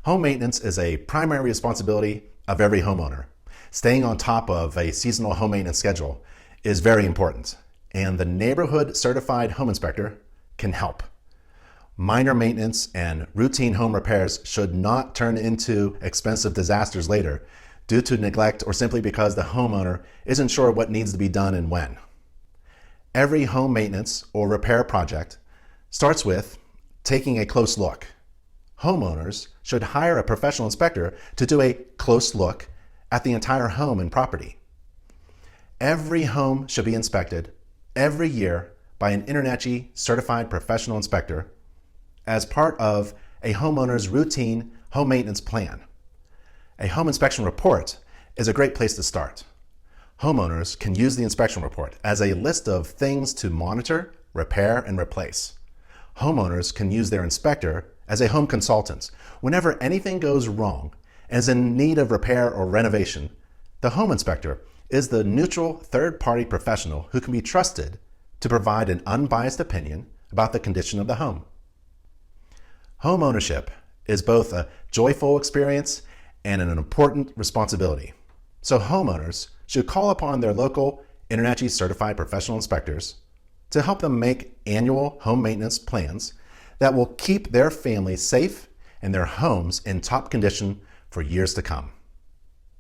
Home maintenance is a primary responsibility of every homeowner. Staying on top of a seasonal home maintenance schedule is very important, and the Neighborhood Certified Home Inspector can help. Minor maintenance and routine home repairs should not turn into expensive disasters later due to neglect or simply because the homeowner isn't sure what needs to be done and when. Every home maintenance or repair project starts with taking a close look. Homeowners should hire a professional inspector to do a close look at the entire home and property. Every home should be inspected every year by an InterNACHI Certified Professional Inspector as part of a homeowner's routine home maintenance plan. A home inspection report is a great place to start. Homeowners can use the inspection report as a list of things to monitor, repair, and replace. Homeowners can use their inspector as a home consultant. Whenever anything goes wrong and is in need of repair or renovation, the home inspector is the neutral third-party professional who can be trusted to provide an unbiased opinion about the condition of the home. Home ownership is both a joyful experience and an important responsibility. So homeowners should call upon their local InterNACHI Certified Professional Inspectors to help them make annual home maintenance plans that will keep their families safe and their homes in top condition for years to come.